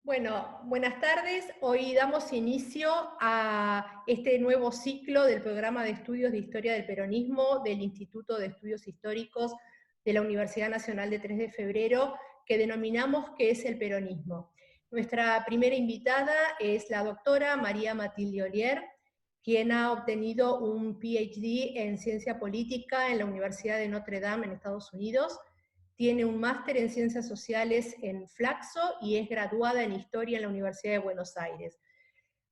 Bueno, buenas tardes. Hoy damos inicio a este nuevo ciclo del programa de estudios de Historia del Peronismo del Instituto de Estudios Históricos de la Universidad Nacional de 3 de Febrero, que denominamos ¿Qué es el peronismo? Nuestra primera invitada es la doctora María Matilde Ollier, quien ha obtenido un PhD en Ciencia Política en la Universidad de Notre Dame en Estados Unidos. Tiene un máster en Ciencias Sociales en Flaxo y es graduada en Historia en la Universidad de Buenos Aires.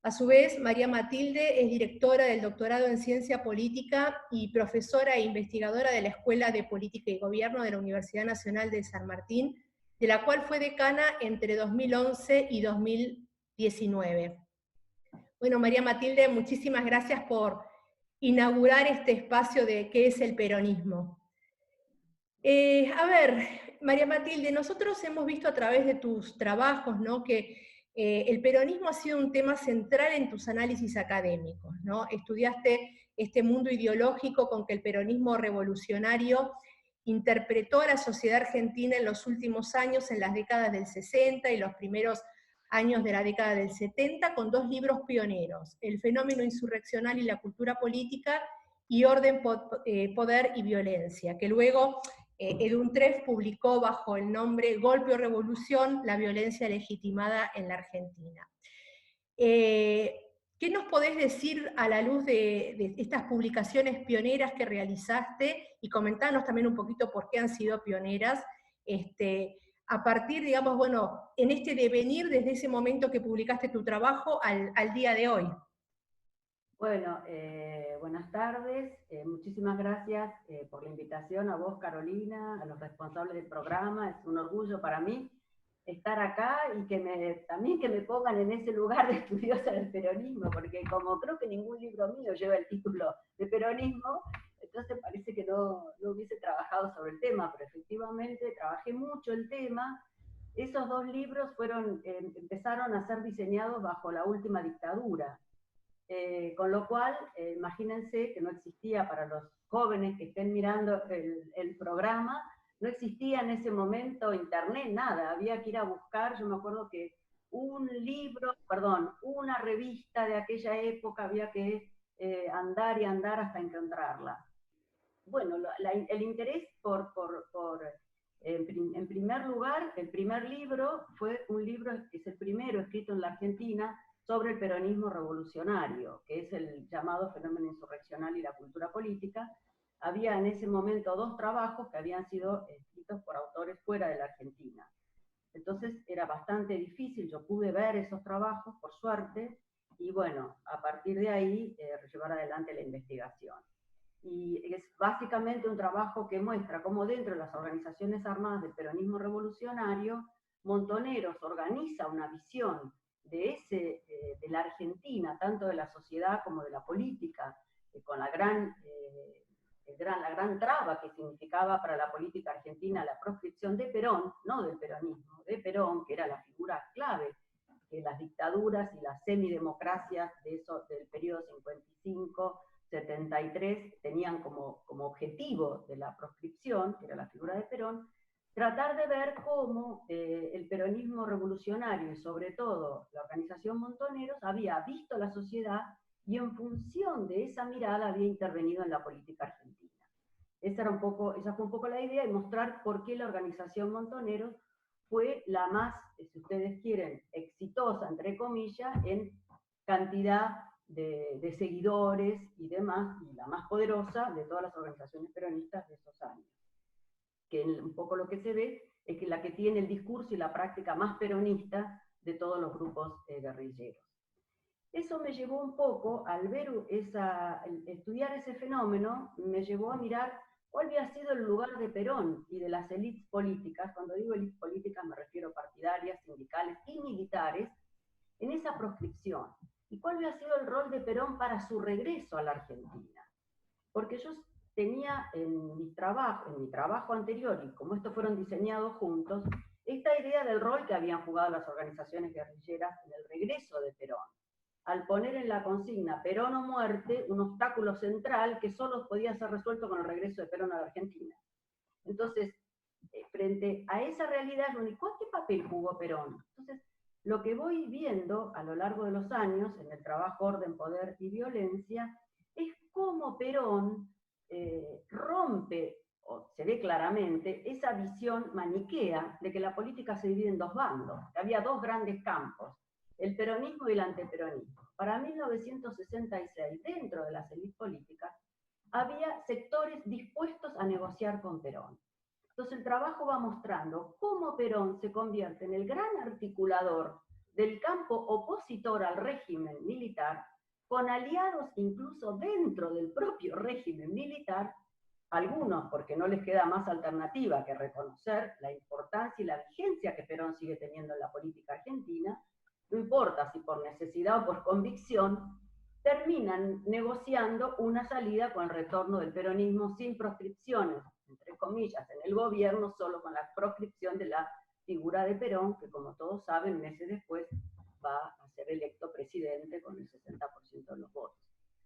A su vez, María Matilde es directora del doctorado en Ciencia Política y profesora e investigadora de la Escuela de Política y Gobierno de la Universidad Nacional de San Martín, de la cual fue decana entre 2011 y 2019. Bueno, María Matilde, muchísimas gracias por inaugurar este espacio de qué es el peronismo. A ver, María Matilde, nosotros hemos visto a través de tus trabajos, ¿no?, que el peronismo ha sido un tema central en tus análisis académicos, ¿no? Estudiaste este mundo ideológico con que el peronismo revolucionario interpretó a la sociedad argentina en los últimos años, en las décadas del 60 y los primeros años de la década del 70, con dos libros pioneros: El fenómeno insurreccional y la cultura política y Orden, Poder y Violencia, que luego Edun Treff publicó bajo el nombre Golpe o Revolución, la violencia legitimada en la Argentina. ¿Qué nos podés decir a la luz de estas publicaciones pioneras que realizaste? Y comentarnos también un poquito por qué han sido pioneras, a partir, digamos, bueno, en este devenir desde ese momento que publicaste tu trabajo al día de hoy. Bueno, buenas tardes, muchísimas gracias por la invitación a vos, Carolina, a los responsables del programa. Es un orgullo para mí estar acá y también que me pongan en ese lugar de estudiosa del peronismo, porque como creo que ningún libro mío lleva el título de peronismo, entonces parece que no hubiese trabajado sobre el tema, pero efectivamente trabajé mucho el tema. Esos dos libros empezaron a ser diseñados bajo la última dictadura. Con lo cual, imagínense que no existía, para los jóvenes que estén mirando el programa, no existía en ese momento internet, nada, había que ir a buscar. Yo me acuerdo que una revista de aquella época había que andar y andar hasta encontrarla. Bueno, el interés en primer lugar, el primer libro fue un libro que es el primero escrito en la Argentina sobre el peronismo revolucionario, que es el llamado fenómeno insurreccional y la cultura política. Había en ese momento dos trabajos que habían sido escritos por autores fuera de la Argentina. Entonces era bastante difícil, yo pude ver esos trabajos, por suerte, y bueno, a partir de ahí llevar adelante la investigación. Y es básicamente un trabajo que muestra cómo dentro de las organizaciones armadas del peronismo revolucionario, Montoneros organiza una visión de la Argentina, tanto de la sociedad como de la política, con la gran traba que significaba para la política argentina la proscripción de Perón, no del peronismo, de Perón, que era la figura clave, que las dictaduras y las semidemocracias del periodo 55-73 tenían como objetivo de la proscripción, que era la figura de Perón, tratar de ver cómo el peronismo revolucionario y sobre todo la organización Montoneros había visto la sociedad y en función de esa mirada había intervenido en la política argentina. Esa fue un poco la idea, y mostrar por qué la organización Montoneros fue la más, si ustedes quieren, exitosa, entre comillas, en cantidad de seguidores y demás, y la más poderosa de todas las organizaciones peronistas de esos años. Que un poco lo que se ve es que la que tiene el discurso y la práctica más peronista de todos los grupos guerrilleros. Eso me llevó un poco, al ver estudiar ese fenómeno, me llevó a mirar cuál había sido el lugar de Perón y de las élites políticas. Cuando digo élites políticas me refiero a partidarias, sindicales y militares, en esa proscripción. ¿Y cuál había sido el rol de Perón para su regreso a la Argentina? Porque yo tenía en mi trabajo anterior, y como estos fueron diseñados juntos, esta idea del rol que habían jugado las organizaciones guerrilleras en el regreso de Perón, al poner en la consigna Perón o muerte, un obstáculo central que solo podía ser resuelto con el regreso de Perón a la Argentina. Entonces, frente a esa realidad, ¿qué papel jugó Perón? Entonces, lo que voy viendo a lo largo de los años, en el trabajo Orden, Poder y Violencia, es cómo Perón rompe, o se ve claramente, esa visión maniquea de que la política se divide en dos bandos, que había dos grandes campos, el peronismo y el anteperonismo. Para 1966, dentro de las élites políticas, había sectores dispuestos a negociar con Perón. Entonces el trabajo va mostrando cómo Perón se convierte en el gran articulador del campo opositor al régimen militar, con aliados incluso dentro del propio régimen militar, algunos porque no les queda más alternativa que reconocer la importancia y la vigencia que Perón sigue teniendo en la política argentina, no importa si por necesidad o por convicción, terminan negociando una salida con el retorno del peronismo sin proscripciones, entre comillas, en el gobierno, solo con la proscripción de la figura de Perón, que como todos saben, meses después va a ser electo presidente con el 60% de los votos.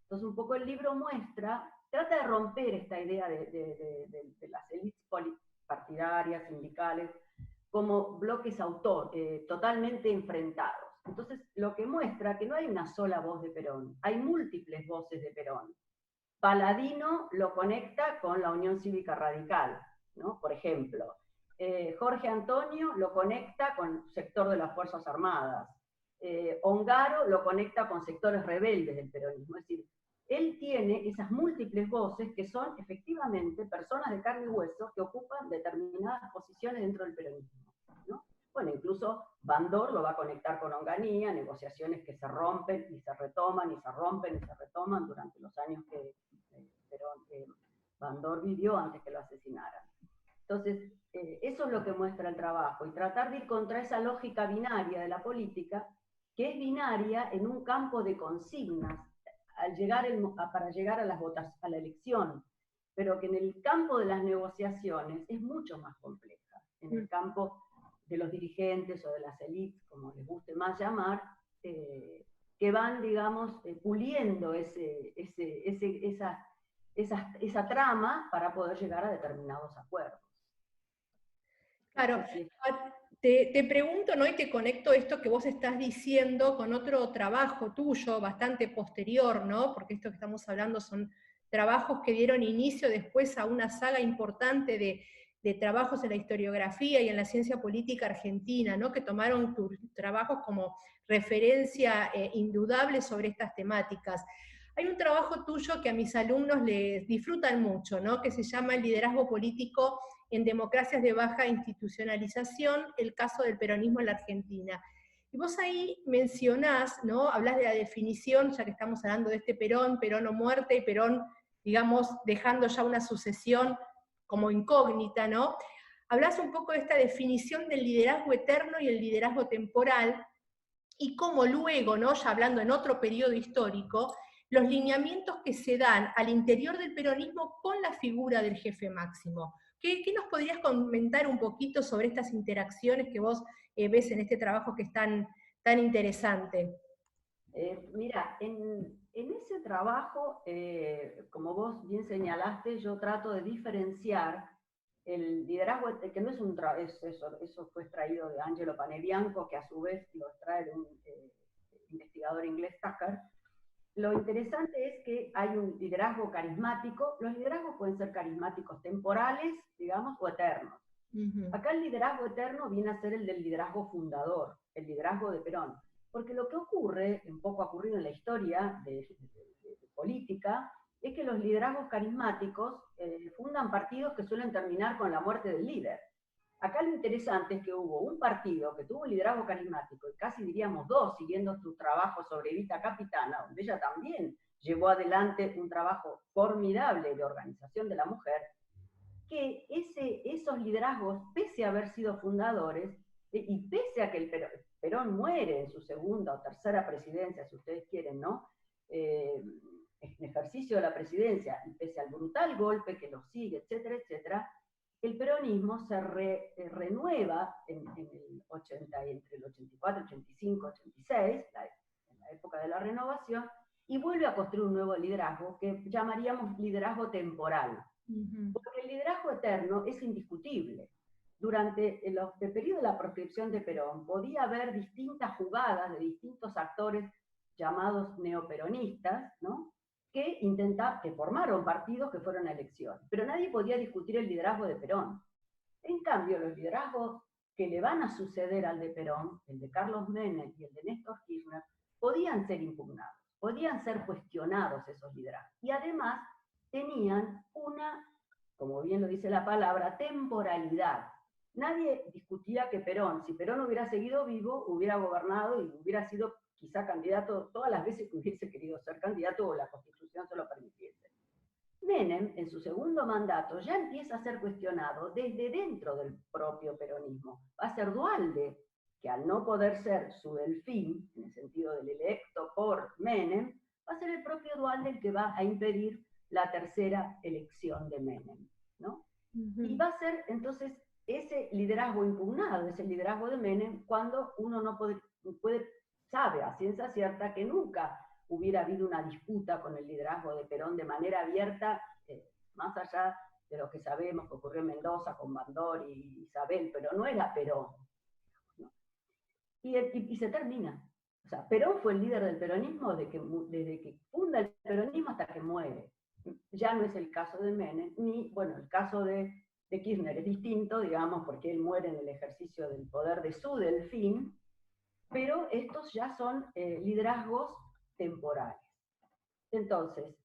Entonces un poco el libro muestra, trata de romper esta idea de las élites partidarias, sindicales, como bloques totalmente enfrentados. Entonces, lo que muestra que no hay una sola voz de Perón, hay múltiples voces de Perón. Paladino lo conecta con la Unión Cívica Radical, ¿no? Por ejemplo. Jorge Antonio lo conecta con el sector de las Fuerzas Armadas. Ongaro lo conecta con sectores rebeldes del peronismo. Es decir, él tiene esas múltiples voces que son efectivamente personas de carne y hueso que ocupan determinadas posiciones dentro del peronismo, ¿no? Bueno, incluso Bandor lo va a conectar con Onganía, negociaciones que se rompen y se retoman, y se rompen y se retoman durante los años que Bandor vivió antes que lo asesinaran. Entonces, eso es lo que muestra el trabajo, y tratar de ir contra esa lógica binaria de la política, que es binaria en un campo de consignas, para llegar a la elección, pero que en el campo de las negociaciones es mucho más compleja. En el campo de los dirigentes o de las élites, como les guste más llamar, que van, digamos, puliendo esa trama para poder llegar a determinados acuerdos. Claro, No sé si te pregunto, ¿no? Y te conecto esto que vos estás diciendo con otro trabajo tuyo, bastante posterior, ¿no? Porque esto que estamos hablando son trabajos que dieron inicio después a una saga importante de trabajos en la historiografía y en la ciencia política argentina, ¿no? Que tomaron tus trabajos como referencia indudable sobre estas temáticas. Hay un trabajo tuyo que a mis alumnos les disfrutan mucho, ¿no? Que se llama El liderazgo político en democracias de baja institucionalización, el caso del peronismo en la Argentina. Y vos ahí mencionás, ¿no? Hablás de la definición, ya que estamos hablando de este Perón, Perón o muerte, y Perón, digamos, dejando ya una sucesión como incógnita, ¿no? Hablás un poco de esta definición del liderazgo eterno y el liderazgo temporal, y cómo luego, ¿no? Ya hablando en otro periodo histórico, los lineamientos que se dan al interior del peronismo con la figura del jefe máximo. ¿Qué nos podrías comentar un poquito sobre estas interacciones que vos ves en este trabajo que es tan interesante? Mira, en ese trabajo, como vos bien señalaste, yo trato de diferenciar el liderazgo, que no es un eso fue extraído de Angelo Panebianco, que a su vez lo extrae de un investigador inglés, Tucker. Lo interesante es que hay un liderazgo carismático. Los liderazgos pueden ser carismáticos temporales, digamos, o eternos. Acá el liderazgo eterno viene a ser el del liderazgo fundador, el liderazgo de Perón. Porque lo que ocurre, un poco ha ocurrido en la historia de política, es que los liderazgos carismáticos fundan partidos que suelen terminar con la muerte del líder. Acá lo interesante es que hubo un partido que tuvo un liderazgo carismático, y casi diríamos dos, siguiendo tu trabajo sobre Evita Capitana, donde ella también llevó adelante un trabajo formidable de organización de la mujer, que esos liderazgos, pese a haber sido fundadores, y pese a que el Perón muere en su segunda o tercera presidencia, si ustedes quieren, ¿no? En ejercicio de la presidencia, y pese al brutal golpe que lo sigue, etcétera, etcétera, el peronismo se renueva entre el 84, 85, 86, en la época de la renovación, y vuelve a construir un nuevo liderazgo que llamaríamos liderazgo temporal. Porque el liderazgo eterno es indiscutible. durante el periodo de la proscripción de Perón, podía haber distintas jugadas de distintos actores llamados neoperonistas, ¿no? que formaron partidos que fueron a elecciones. Pero nadie podía discutir el liderazgo de Perón. En cambio, los liderazgos que le van a suceder al de Perón, el de Carlos Menem y el de Néstor Kirchner, podían ser impugnados, podían ser cuestionados esos liderazgos. Y además tenían una, como bien lo dice la palabra, temporalidad. Nadie discutía que Perón, si Perón hubiera seguido vivo, hubiera gobernado y hubiera sido quizá candidato todas las veces que hubiese querido ser candidato o la Constitución se lo permitiese. Menem, en su segundo mandato, ya empieza a ser cuestionado desde dentro del propio peronismo. Va a ser Duhalde, que al no poder ser su delfín, en el sentido del electo por Menem, va a ser el propio Duhalde el que va a impedir la tercera elección de Menem, ¿no? Y va a ser entonces ese liderazgo impugnado, ese liderazgo de Menem, cuando uno no sabe a ciencia cierta que nunca hubiera habido una disputa con el liderazgo de Perón de manera abierta, más allá de lo que sabemos que ocurrió en Mendoza con Bandor y Isabel, pero no era Perón, ¿no? Y se termina. O sea, Perón fue el líder del peronismo desde que funda el peronismo hasta que muere. Ya no es el caso de Menem, ni, bueno, el caso de Kirchner es distinto, digamos, porque él muere en el ejercicio del poder de su delfín, pero estos ya son liderazgos temporales. Entonces,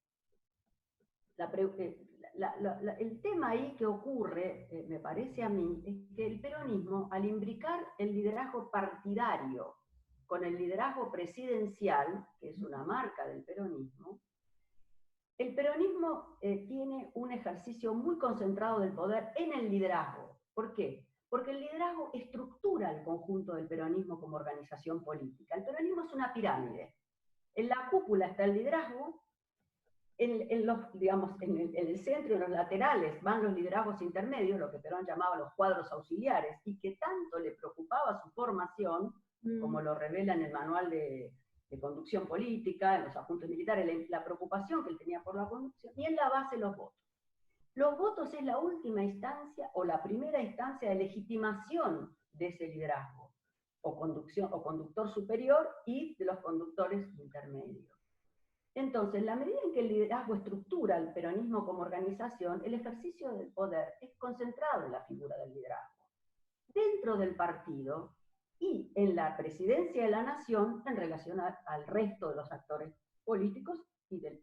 el tema ahí que ocurre, me parece a mí, es que el peronismo, al imbricar el liderazgo partidario con el liderazgo presidencial, que es una marca del peronismo, el peronismo tiene un ejercicio muy concentrado del poder en el liderazgo. ¿Por qué? Porque el liderazgo estructura el conjunto del peronismo como organización política. El peronismo es una pirámide. En la cúpula está el liderazgo, en el centro y en los laterales van los liderazgos intermedios, lo que Perón llamaba los cuadros auxiliares, y que tanto le preocupaba su formación, como lo revela en el manual de conducción política, en los adjuntos militares, la preocupación que él tenía por la conducción, y en la base los votos. Los votos es la última instancia o la primera instancia de legitimación de ese liderazgo, o conductor superior y de los conductores intermedios. Entonces, en la medida en que el liderazgo estructura el peronismo como organización, el ejercicio del poder es concentrado en la figura del liderazgo. Dentro del partido y en la presidencia de la nación en relación al resto de los actores políticos y de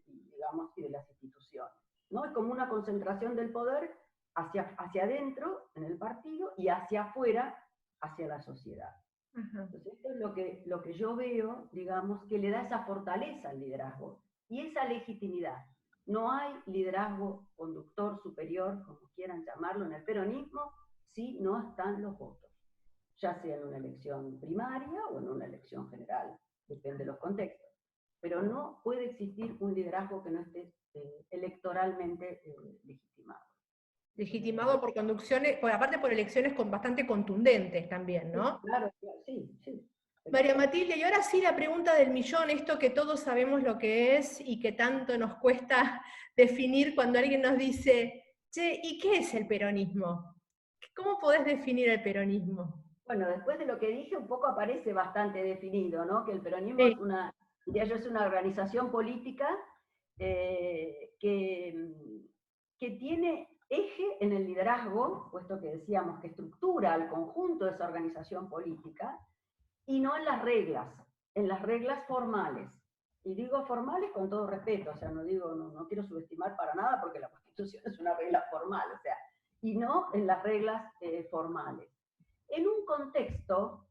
las instituciones, ¿no? Es como una concentración del poder hacia adentro en el partido y hacia afuera hacia la sociedad. Entonces, esto es lo que yo veo, digamos, que le da esa fortaleza al liderazgo y esa legitimidad. No hay liderazgo conductor superior, como quieran llamarlo, en el peronismo, si no están los votos, ya sea en una elección primaria o en una elección general, depende de los contextos. Pero no puede existir un liderazgo que no esté electoralmente legitimado. Legitimado por conducciones, aparte por elecciones bastante contundentes también, ¿no? Sí, claro, sí. María Matilde, y ahora sí la pregunta del millón, esto que todos sabemos lo que es y que tanto nos cuesta definir cuando alguien nos dice, che, ¿y qué es el peronismo? ¿Cómo podés definir el peronismo? Bueno, después de lo que dije, un poco aparece bastante definido, ¿no? Que el peronismo es una organización política que tiene eje en el liderazgo, puesto que decíamos que estructura al conjunto de esa organización política, y no en las reglas formales. Y digo formales con todo respeto, o sea, no quiero subestimar para nada porque la Constitución es una regla formal, o sea, y no en las reglas formales. En un contexto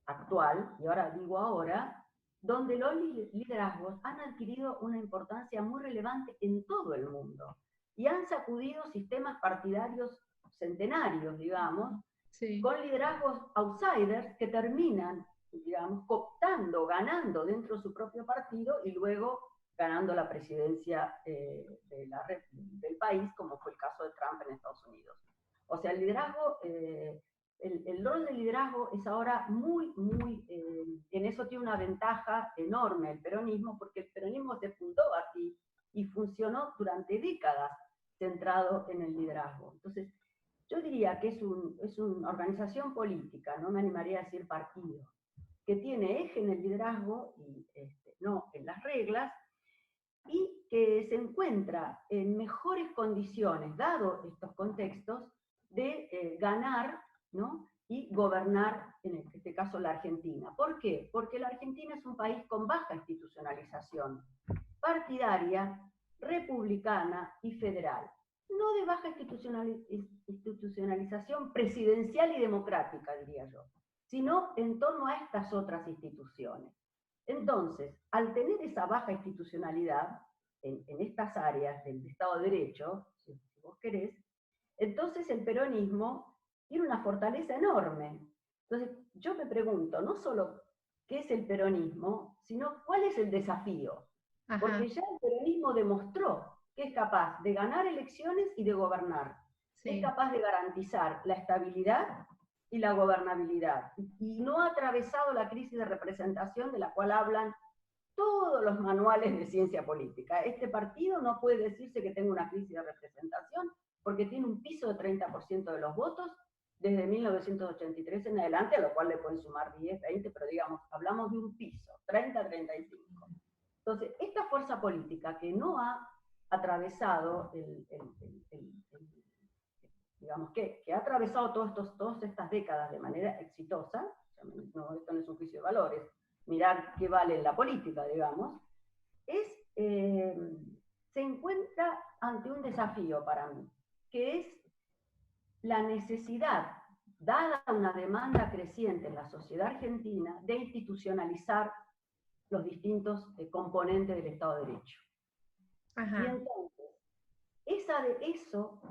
actual, y ahora digo ahora, donde los liderazgos han adquirido una importancia muy relevante en todo el mundo y han sacudido sistemas partidarios centenarios, digamos, sí, con liderazgos outsiders que terminan, digamos, cooptando, ganando dentro de su propio partido y luego ganando la presidencia del país, como fue el caso de Trump en Estados Unidos. O sea, el liderazgo, el rol del liderazgo es ahora en eso tiene una ventaja enorme el peronismo, porque el peronismo se fundó así y funcionó durante décadas centrado en el liderazgo. Entonces, yo diría que es una organización política, no me animaría a decir partido, que tiene eje en el liderazgo y no en las reglas, y que se encuentra en mejores condiciones, dado estos contextos, de ganar, ¿no?, y gobernar, en este caso la Argentina. ¿Por qué? Porque la Argentina es un país con baja institucionalización, partidaria, republicana y federal. No de baja institucionalización presidencial y democrática, diría yo, sino en torno a estas otras instituciones. Entonces, al tener esa baja institucionalidad en estas áreas del Estado de Derecho, si vos querés, entonces el peronismo tiene una fortaleza enorme. Entonces, yo me pregunto, no solo qué es el peronismo, sino cuál es el desafío. Porque ya el peronismo demostró que es capaz de ganar elecciones y de gobernar. Sí. Es capaz de garantizar la estabilidad y la gobernabilidad. Y no ha atravesado la crisis de representación de la cual hablan todos los manuales de ciencia política. Este partido no puede decirse que tenga una crisis de representación porque tiene un piso de 30% de los votos desde 1983 en adelante, a lo cual le pueden sumar 10, 20, pero digamos, hablamos de un piso, 30-35. Entonces, esta fuerza política que no ha atravesado digamos que ha atravesado todas estas décadas de manera exitosa, no, esto no es un juicio de valores, mirar qué vale en la política, digamos, se encuentra ante un desafío para mí, que es la necesidad, dada una demanda creciente en la sociedad argentina, de institucionalizar los distintos componentes del Estado de Derecho. Ajá. Y entonces,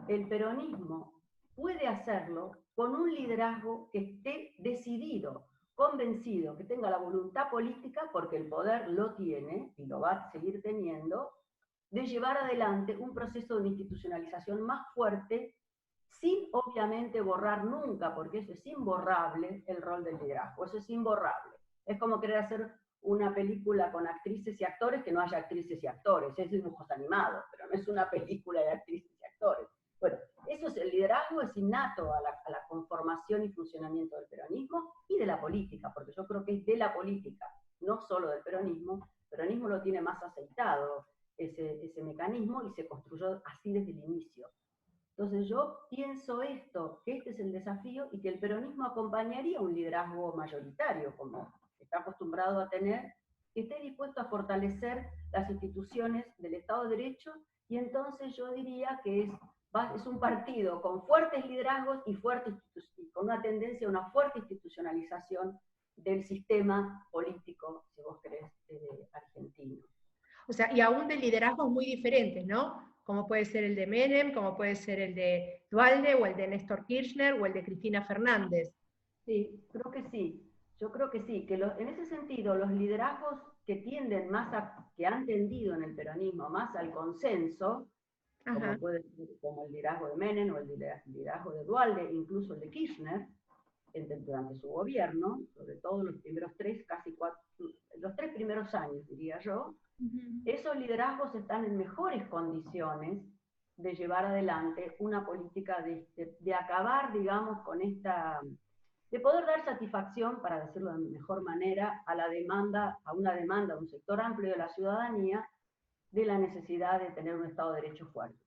el peronismo puede hacerlo con un liderazgo que esté decidido, convencido, que tenga la voluntad política, porque el poder lo tiene y lo va a seguir teniendo, de llevar adelante un proceso de institucionalización más fuerte, sin obviamente borrar nunca, porque eso es imborrable, el rol del liderazgo, eso es imborrable. Es como querer hacer una película con actrices y actores que no haya actrices y actores, es dibujos animados, pero no es una película de actrices y actores. Bueno, eso es el liderazgo, es innato a la conformación y funcionamiento del peronismo y de la política, porque yo creo que es de la política, no solo del peronismo. El peronismo lo tiene más aceitado, ese mecanismo, y se construyó así desde el inicio. Entonces yo pienso esto, que este es el desafío y que el peronismo acompañaría un liderazgo mayoritario, como está acostumbrado a tener, que esté dispuesto a fortalecer las instituciones del Estado de Derecho, y entonces yo diría que es un partido con fuertes liderazgos y con una tendencia a una fuerte institucionalización del sistema político, si vos querés, argentino. O sea, y aún de liderazgos muy diferentes, ¿no? Como puede ser el de Menem, como puede ser el de Duhalde, o el de Néstor Kirchner, o el de Cristina Fernández. Sí, creo que sí. Yo creo que sí, que en ese sentido los liderazgos que tienden que han tendido en el peronismo más al consenso, como el liderazgo de Menem o el liderazgo de Duhalde, incluso el de Kirchner, durante su gobierno, sobre todo los primeros los 3 primeros años, diría yo, esos liderazgos están en mejores condiciones de llevar adelante una política de acabar, digamos, con de poder dar satisfacción, para decirlo de mejor manera, a una demanda de un sector amplio de la ciudadanía, de la necesidad de tener un Estado de Derecho fuerte.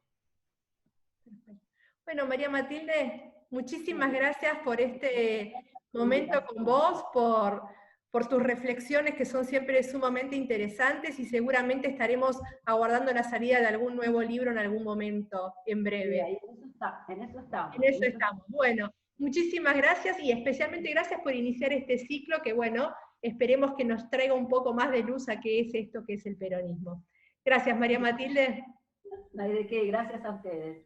Bueno, María Matilde, muchísimas gracias por este momento con vos, por tus reflexiones que son siempre sumamente interesantes, y seguramente estaremos aguardando la salida de algún nuevo libro en algún momento, en breve. Sí, en eso estamos. En eso estamos. Bueno, muchísimas gracias, y especialmente gracias por iniciar este ciclo que, bueno, esperemos que nos traiga un poco más de luz a qué es esto que es el peronismo. Gracias, María Matilde. No hay de qué, gracias a ustedes.